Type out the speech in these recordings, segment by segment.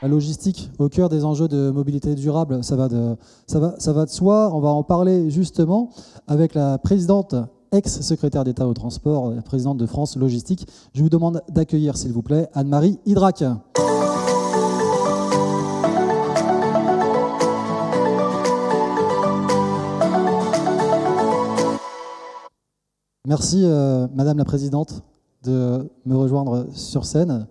la logistique au cœur des enjeux de mobilité durable, ça va de soi. On va en parler justement avec la présidente, ex-secrétaire d'État au transport, la présidente de France Logistique. Je vous demande d'accueillir, s'il vous plaît, Anne-Marie Idrac. Merci, Madame la Présidente, de me rejoindre sur scène.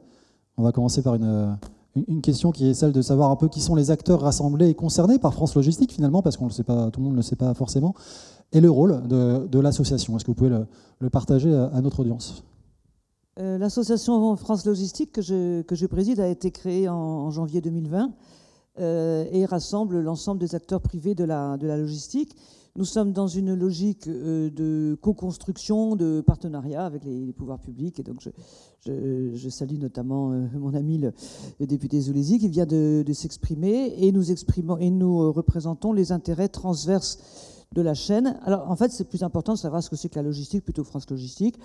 On va commencer par une question qui est celle de savoir un peu qui sont les acteurs rassemblés et concernés par France Logistique, finalement, parce qu'on le sait pas, tout le monde ne le sait pas forcément, et le rôle de l'association. Est-ce que vous pouvez le partager à notre audience ? L'association France Logistique que je préside a été créée en janvier 2020 et rassemble l'ensemble des acteurs privés de la logistique. Nous sommes dans une logique de co-construction, de partenariat avec les pouvoirs publics. Et donc, je salue notamment mon ami le député Zulesi qui vient de s'exprimer. Et nous représentons les intérêts transverses de la chaîne. Alors, en fait, c'est plus important de savoir ce que c'est que la logistique, plutôt France Logistique.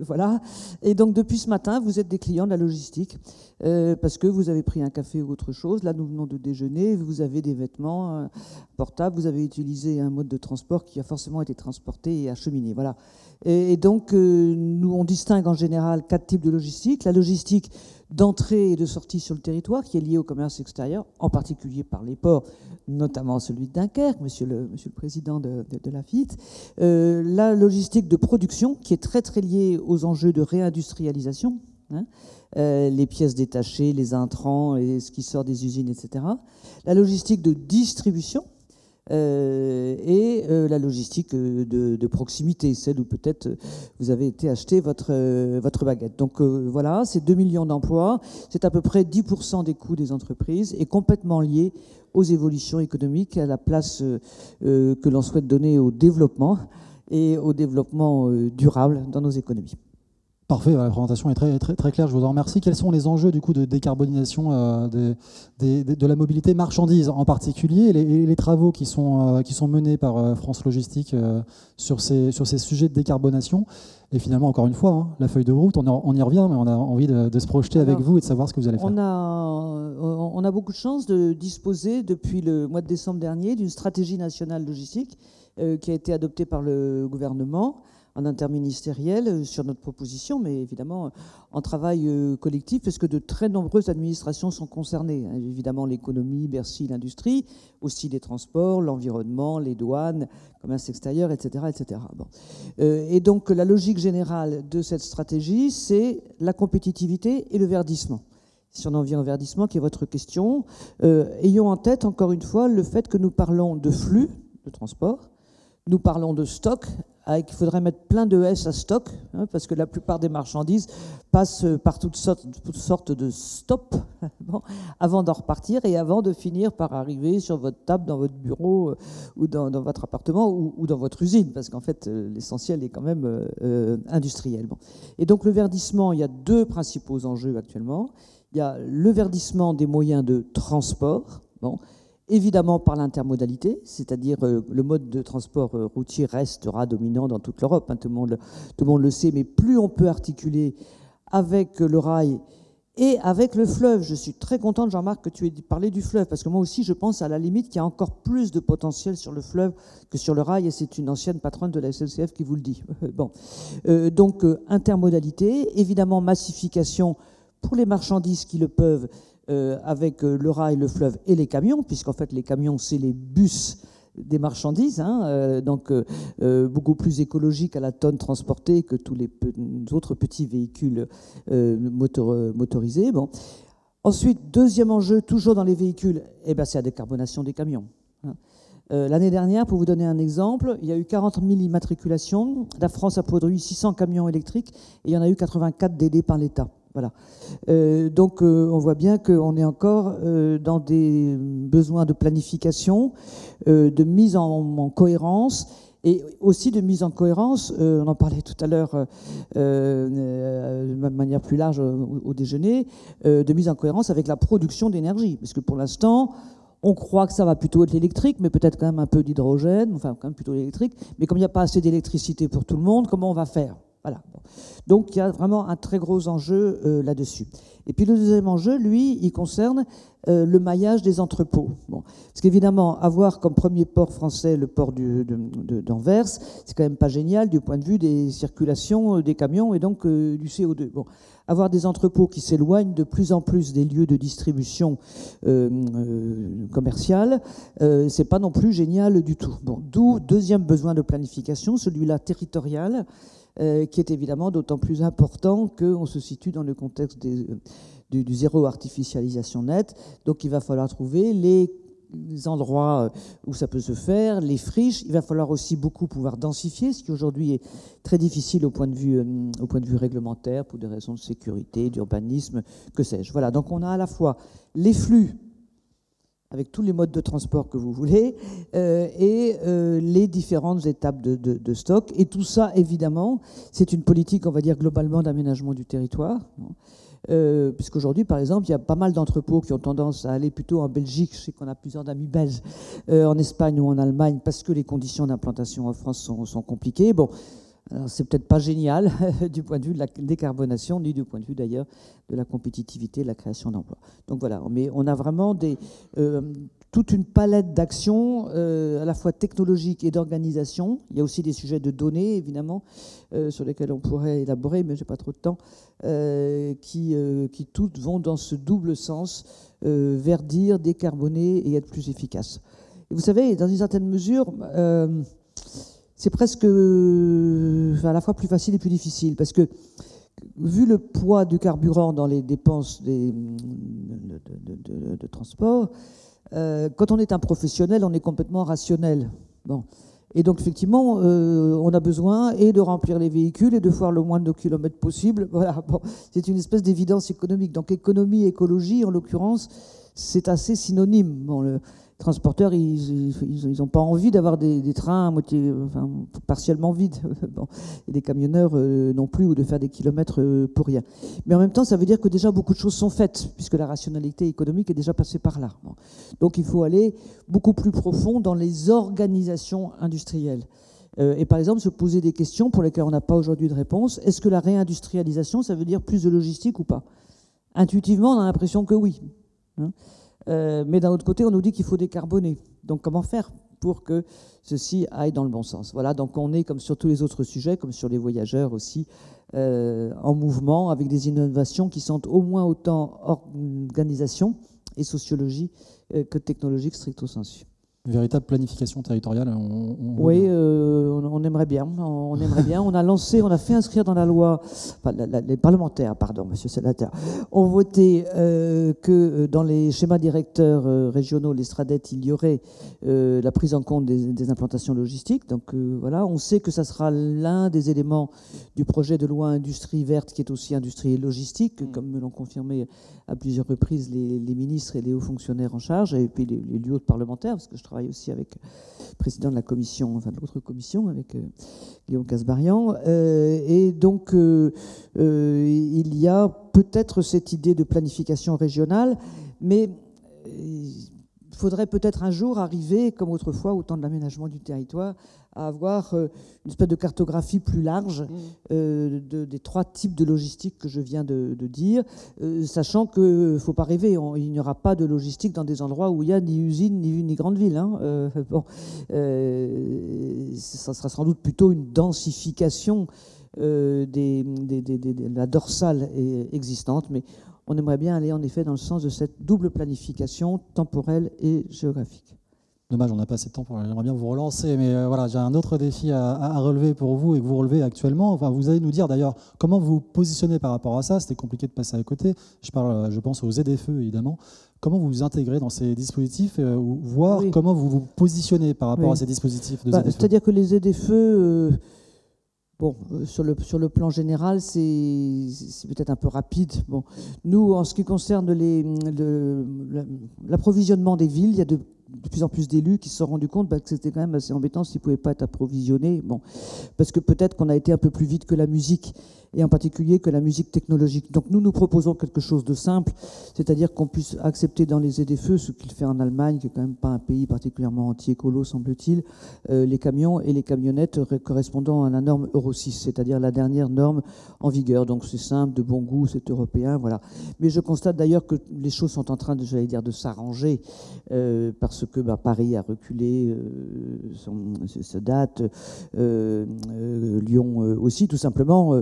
Voilà. Et donc, depuis ce matin, vous êtes des clients de la logistique parce que vous avez pris un café ou autre chose. Là, nous venons de déjeuner. Vous avez des vêtements portables. Vous avez utilisé un mode de transport qui a forcément été transporté et acheminé. Voilà. Et donc, nous, on distingue en général 4 types de logistique. La logistique d'entrée et de sortie sur le territoire, qui est liée au commerce extérieur, en particulier par les ports, notamment celui de Dunkerque, monsieur le président de la FIT. La logistique de production, qui est très très liée aux enjeux de réindustrialisation, hein, les pièces détachées, les intrants, et ce qui sort des usines, etc. La logistique de distribution, et la logistique de proximité, celle où peut-être vous avez été acheter votre baguette. Donc voilà, c'est 2 millions d'emplois, c'est à peu près 10% des coûts des entreprises et complètement lié aux évolutions économiques, à la place que l'on souhaite donner au développement et au développement durable dans nos économies. Parfait, la présentation est très, très, très claire, je vous en remercie. Quels sont les enjeux du coup de décarbonisation de la mobilité marchandise en particulier et les travaux qui sont menés par France Logistique sur ces sujets de décarbonation? Et finalement, encore une fois, hein, la feuille de route, on y revient, mais on a envie de se projeter avec vous et de savoir ce que vous allez faire. On a beaucoup de chance de disposer depuis le mois de décembre dernier d'une stratégie nationale logistique qui a été adoptée par le gouvernement en interministériel sur notre proposition, mais évidemment en travail collectif, parce que de très nombreuses administrations sont concernées. Évidemment l'économie, Bercy, l'industrie, aussi les transports, l'environnement, les douanes, commerce extérieur, etc. etc. Bon. Et donc la logique générale de cette stratégie, c'est la compétitivité et le verdissement. Si on en vient au verdissement, qui est votre question, ayons en tête encore une fois le fait que nous parlons de flux de transport, nous parlons de stock, qu'il faudrait mettre plein de S à stock, hein, parce que la plupart des marchandises passent par toutes sortes de stops bon, avant d'en repartir et avant de finir par arriver sur votre table, dans votre bureau ou dans votre appartement ou dans votre usine, parce qu'en fait, l'essentiel est quand même industriel. Bon. Et donc, le verdissement, il y a 2 principaux enjeux actuellement. Il y a le verdissement des moyens de transport, bon, évidemment par l'intermodalité, c'est-à-dire le mode de transport routier restera dominant dans toute l'Europe, hein, tout le monde le sait, mais plus on peut articuler avec le rail et avec le fleuve. Je suis très contente, Jean-Marc, que tu aies parlé du fleuve, parce que moi aussi je pense à la limite qu'il y a encore plus de potentiel sur le fleuve que sur le rail, et c'est une ancienne patronne de la SNCF qui vous le dit. Bon. Donc intermodalité, évidemment massification pour les marchandises qui le peuvent, avec le rail, le fleuve et les camions, puisqu'en fait les camions c'est les bus des marchandises, hein, donc beaucoup plus écologique à la tonne transportée que tous les autres petits véhicules motorisés. Bon. Ensuite, deuxième enjeu, toujours dans les véhicules, eh ben, c'est la décarbonation des camions. Hein. L'année dernière, pour vous donner un exemple, il y a eu 40 000 immatriculations. La France a produit 600 camions électriques et il y en a eu 84 aidés par l'État. Voilà. Donc on voit bien qu'on est encore dans des besoins de planification, de mise en cohérence et aussi de mise en cohérence, on en parlait tout à l'heure de manière plus large au déjeuner, de mise en cohérence avec la production d'énergie. Parce que pour l'instant, on croit que ça va plutôt être l'électrique, mais peut-être quand même un peu d'hydrogène, enfin quand même plutôt l'électrique. Mais comme il n'y a pas assez d'électricité pour tout le monde, comment on va faire ? Voilà. Bon. Donc il y a vraiment un très gros enjeu là-dessus. Et puis le deuxième enjeu, lui, il concerne le maillage des entrepôts. Bon. Parce qu'évidemment, avoir comme premier port français le port d'Anvers, c'est quand même pas génial du point de vue des circulations des camions et donc du CO2. Bon. Avoir des entrepôts qui s'éloignent de plus en plus des lieux de distribution commerciale, c'est pas non plus génial du tout. Bon. D'où deuxième besoin de planification, celui-là territorial, qui est évidemment d'autant plus important qu'on se situe dans le contexte du zéro artificialisation nette. Donc il va falloir trouver les endroits où ça peut se faire, les friches. Il va falloir aussi beaucoup pouvoir densifier, ce qui aujourd'hui est très difficile au point de vue réglementaire, pour des raisons de sécurité, d'urbanisme, que sais-je. Voilà, donc on a à la fois les flux avec tous les modes de transport que vous voulez, et les différentes étapes de stock. Et tout ça, évidemment, c'est une politique, on va dire, globalement d'aménagement du territoire. Puisqu'aujourd'hui, par exemple, il y a pas mal d'entrepôts qui ont tendance à aller plutôt en Belgique. Je sais qu'on a plusieurs amis belges, en Espagne ou en Allemagne, parce que les conditions d'implantation en France sont compliquées. Bon, c'est peut-être pas génial du point de vue de la décarbonation, ni du point de vue d'ailleurs de la compétitivité, de la création d'emplois. Donc voilà, mais on a vraiment toute une palette d'actions, à la fois technologiques et d'organisation. Il y a aussi des sujets de données, évidemment, sur lesquels on pourrait élaborer, mais j'ai pas trop de temps, qui toutes vont dans ce double sens, verdir, décarboner et être plus efficaces. Et vous savez, dans une certaine mesure, c'est presque à la fois plus facile et plus difficile, parce que vu le poids du carburant dans les dépenses de transport, quand on est un professionnel, on est complètement rationnel. Bon. Et donc, effectivement, on a besoin et de remplir les véhicules et de faire le moins de kilomètres possible. Voilà. Bon. C'est une espèce d'évidence économique. Donc, économie, écologie, en l'occurrence, c'est assez synonyme. Bon, les transporteurs, ils n'ont pas envie d'avoir des trains à moitié, enfin, partiellement vides, bon, et des camionneurs non plus, ou de faire des kilomètres pour rien. Mais en même temps, ça veut dire que déjà beaucoup de choses sont faites, puisque la rationalité économique est déjà passée par là. Bon. Donc il faut aller beaucoup plus profond dans les organisations industrielles. Et par exemple, se poser des questions pour lesquelles on n'a pas aujourd'hui de réponse. Est-ce que la réindustrialisation, ça veut dire plus de logistique ou pas? Intuitivement, on a l'impression que oui. Hein. Mais d'un autre côté, on nous dit qu'il faut décarboner. Donc comment faire pour que ceci aille dans le bon sens? Voilà, donc on est, comme sur tous les autres sujets, comme sur les voyageurs aussi, en mouvement, avec des innovations qui sont au moins autant organisation et sociologie que technologique stricto sensu. Une véritable planification territoriale. Oui, on aimerait bien. On aimerait bien. On a fait inscrire dans la loi, enfin, les parlementaires, pardon, monsieur le sénateur, ont voté que dans les schémas directeurs régionaux, les STRADET, il y aurait la prise en compte des implantations logistiques. Donc voilà, on sait que ça sera l'un des éléments du projet de loi industrie verte, qui est aussi industrie et logistique, comme me l'ont confirmé à plusieurs reprises les ministres et les hauts fonctionnaires en charge, et puis les autres parlementaires, parce que je travaille aussi avec le président de la commission, enfin de l'autre commission, avec Guillaume Kasbarian. Et donc, il y a peut-être cette idée de planification régionale, mais il faudrait peut-être un jour arriver, comme autrefois au temps de l'aménagement du territoire, à avoir une espèce de cartographie plus large des trois types de logistique que je viens de dire, sachant qu'il ne faut pas rêver, il n'y aura pas de logistique dans des endroits où il n'y a ni usine ni grande ville. Hein. Bon, ça sera sans doute plutôt une densification de la dorsale existante, mais on aimerait bien aller en effet dans le sens de cette double planification temporelle et géographique. Dommage, on n'a pas assez de temps pour. J'aimerais bien vous relancer, mais voilà, j'ai un autre défi à relever pour vous et que vous relevez actuellement. Enfin, vous allez nous dire d'ailleurs comment vous vous positionnez par rapport à ça. C'était compliqué de passer à côté. Je pense aux ZFE évidemment. Comment vous vous intégrez dans ces dispositifs, ou voir comment vous vous positionnez par rapport à ces dispositifs de ZFE. C'est-à-dire que les ZFE. Bon, sur le plan général, c'est peut-être un peu rapide. Bon, nous, en ce qui concerne l'approvisionnement des villes, il y a de de plus en plus d'élus qui se sont rendus compte que c'était quand même assez embêtant s'ils ne pouvaient pas être approvisionnés. Bon, parce que peut-être qu'on a été un peu plus vite que la musique, et en particulier que la musique technologique. Donc nous proposons quelque chose de simple, c'est-à-dire qu'on puisse accepter dans les ZFE, ce qu'il fait en Allemagne, qui n'est quand même pas un pays particulièrement anti-écolo, semble-t-il, les camions et les camionnettes correspondant à la norme Euro 6, c'est-à-dire la dernière norme en vigueur. Donc c'est simple, de bon goût, c'est européen, voilà. Mais je constate d'ailleurs que les choses sont en train de s'arranger, parce que Paris a reculé sa date, Lyon aussi, tout simplement.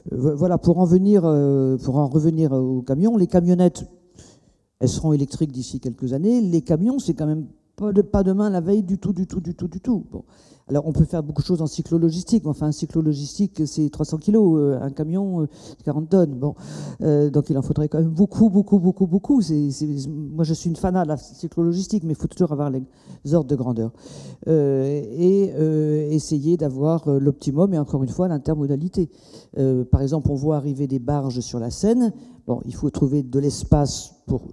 Voilà, pour en revenir aux camions, les camionnettes, elles seront électriques d'ici quelques années. Les camions, c'est quand même pas demain, la veille, du tout. Bon. Alors, on peut faire beaucoup de choses en cyclo-logistique. Enfin, un cyclo-logistique, c'est 300 kilos. Un camion, 40 tonnes. Bon. Donc, il en faudrait quand même beaucoup. Moi, je suis une fanat de la cyclo-logistique, mais il faut toujours avoir les ordres de grandeur. Essayer d'avoir l'optimum, et encore une fois, l'intermodalité. Par exemple, on voit arriver des barges sur la Seine. Bon, il faut trouver de l'espace pour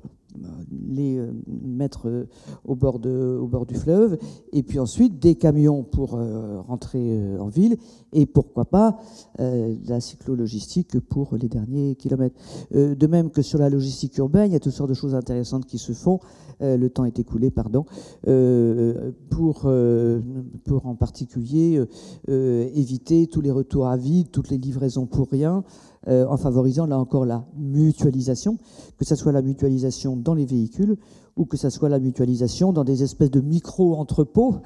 les mettre au bord du fleuve, et puis ensuite des camions pour rentrer en ville, et pourquoi pas la cyclo-logistique pour les derniers kilomètres. De même que sur la logistique urbaine, il y a toutes sortes de choses intéressantes qui se font. Le temps est écoulé, pardon, pour en particulier éviter tous les retours à vide, toutes les livraisons pour rien, en favorisant là encore la mutualisation, que ce soit la mutualisation dans les véhicules ou que ce soit la mutualisation dans des espèces de micro-entrepôts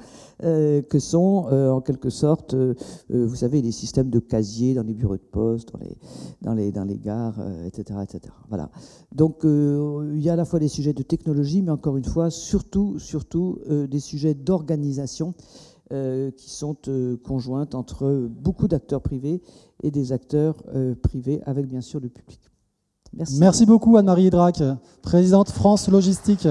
que sont en quelque sorte, vous savez, les systèmes de casiers dans les bureaux de poste, dans les gares, etc., etc. Voilà. Donc il y a à la fois des sujets de technologie, mais encore une fois, surtout des sujets d'organisation qui sont conjointes entre beaucoup d'acteurs privés et des acteurs privés avec bien sûr le public. Merci. Merci beaucoup Anne-Marie Idrac, présidente France Logistique.